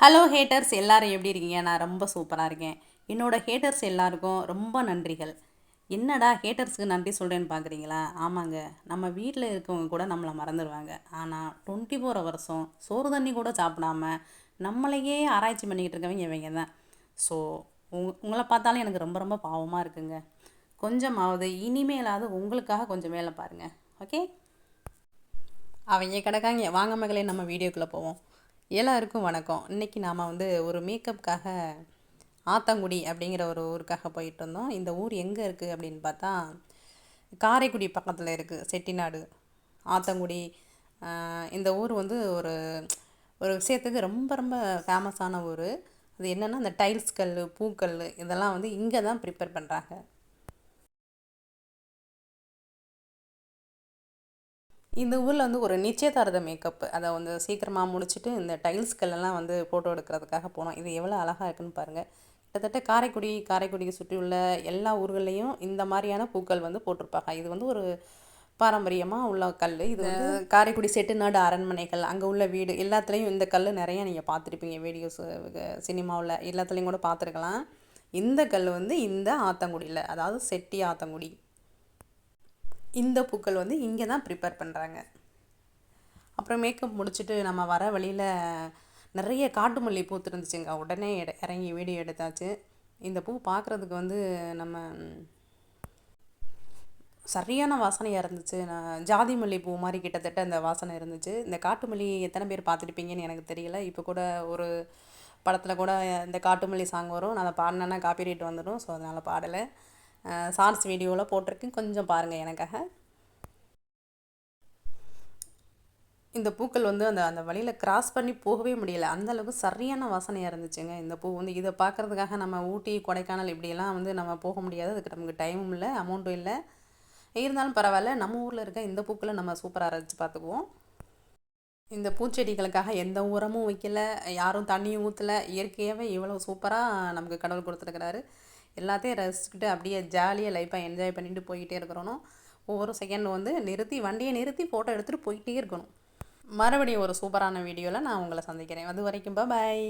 Hello haters எல்லாரும் எப்படி இருக்கீங்க? நான் ரொம்ப சூப்பராக இருக்கேன். என்னோட ஹேட்டர்ஸ் எல்லாருக்கும் ரொம்ப நன்றிகள். என்னடா ஹேட்டர்ஸ்க்கு நன்றி சொல்கிறேன்னு பார்க்குறீங்களா? ஆமாங்க, நம்ம வீட்டில் இருக்கவங்க கூட நம்மளை மறந்துடுவாங்க. ஆனால் 24 ஹவர்ஸும் சோறு தண்ணி கூட சாப்பிடாம நம்மளையே ஆராய்ச்சி பண்ணிக்கிட்டு இருக்கவங்க இவங்க தான். ஸோ உங்களை பார்த்தாலும் எனக்கு ரொம்ப ரொம்ப பாவமாக இருக்குங்க. கொஞ்சமாவது இனிமேலாவது உங்களுக்காக கொஞ்சம் வேலை பாருங்கள். ஓகே, அவங்க கிடக்காங்க. வாங்க மகளே, நம்ம வீடியோக்குள்ளே போவோம். எல்லாருக்கும் வணக்கம். இன்றைக்கி நாம் ஒரு மேக்கப்புக்காக ஆத்தங்குடி அப்படிங்கிற ஒரு ஊருக்காக போயிட்டு இருந்தோம். இந்த ஊர் எங்கே இருக்குது அப்படின்னு பார்த்தா காரைக்குடி பக்கத்தில் இருக்குது. செட்டிநாடு ஆத்தங்குடி. இந்த ஊர் ஒரு ஒரு விஷயத்துக்கு ரொம்ப ரொம்ப ஃபேமஸான ஊர். அது என்னென்னா, இந்த டைல்ஸ் கல், பூக்கல் இதெல்லாம் இங்கே தான் ப்ரிப்பேர் பண்ணுறாங்க. இந்த ஊரில் ஒரு நிச்சயதார்த்த மேக்கப் அதை சீக்கிரமாக முடிச்சுட்டு இந்த டைல்ஸ்கெல்லாம் ஃபோட்டோ எடுக்கிறதுக்காக போனோம். இது எவ்வளோ அழகாக இருக்குன்னு பாருங்கள். கிட்டத்தட்ட காரைக்குடிக்கு சுற்றி உள்ள எல்லா ஊர்கள்லேயும் இந்த மாதிரியான பூக்கள் போட்டிருப்பாங்க. இது ஒரு பாரம்பரியமாக உள்ள கல். இது காரைக்குடி செட்டிநாடு அரண்மனைகள், அங்கே உள்ள வீடு எல்லாத்துலேயும் இந்த கல் நிறையா நீங்கள் பார்த்துருப்பீங்க. வீடியோஸ், சினிமாவில் எல்லாத்துலேயும் கூட பார்த்துருக்கலாம். இந்த கல் இந்த ஆத்தங்குடியில், அதாவது செட்டி ஆத்தங்குடி, இந்த பூக்கள் இங்கே தான் ப்ரிப்பேர் பண்ணுறாங்க. அப்புறம் மேக்கப் முடிச்சுட்டு நம்ம வர வழியில் நிறைய காட்டு மல்லி பூத்துருந்துச்சுங்க. உடனே இறங்கி வீடியோ எடுத்தாச்சு. இந்த பூ பார்க்குறதுக்கு நம்ம சரியான வாசனையாக இருந்துச்சு. ஜாதி மல்லி பூ மாதிரி கிட்டத்தட்ட அந்த வாசனை இருந்துச்சு. இந்த காட்டு மல்லி எத்தனை பேர் பார்த்துருப்பீங்கன்னு எனக்கு தெரியல. இப்போ கூட ஒரு படத்தில் கூட இந்த காட்டு மல்லி சாங் வரும். நான் அதை பாடினேன்னா காப்பிரைட் வந்துடும். ஸோ அதனால் பாடலை. ஷார்ட்ஸ் வீடியோவில் போட்டிருக்கேன், கொஞ்சம் பாருங்கள் எனக்காக. இந்த பூக்கள் அந்த அந்த வழியில் கிராஸ் பண்ணி போகவே முடியலை. அந்தளவுக்கு சரியான வாசனையாக இருந்துச்சுங்க. இந்த பூ இதை பார்க்குறதுக்காக நம்ம ஊட்டி, கொடைக்கானல் இப்படியெல்லாம் நம்ம போக முடியாது. அதுக்கு நமக்கு டைமும் இல்லை, அமௌண்ட்டும் இல்லை. இருந்தாலும் பரவாயில்ல, நம்ம ஊரில் இருக்க இந்த பூக்களை நம்ம சூப்பராக ரசித்து பார்த்துக்குவோம். இந்த பூச்செடிகளுக்காக எந்த உரமும் வைக்கல, யாரும் தண்ணியும் ஊற்றலை. இயற்கையாகவே இவ்வளோ சூப்பராக நமக்கு கடவுள் கொடுத்துருக்கிறாரு. எல்லாத்தையும் ரசிச்சுக்கிட்டு அப்படியே ஜாலியாக லைஃப்பாக என்ஜாய் பண்ணிட்டு போய்கிட்டே இருக்கிறோம். ஒவ்வொரு செகண்ட் நிறுத்தி, வண்டியை நிறுத்தி ஃபோட்டோ எடுத்துகிட்டு போயிட்டே இருக்கணும். மறுபடியும் ஒரு சூப்பரான வீடியோவில் நான் உங்களை சந்திக்கிறேன். அது வரைக்கும் பாய்.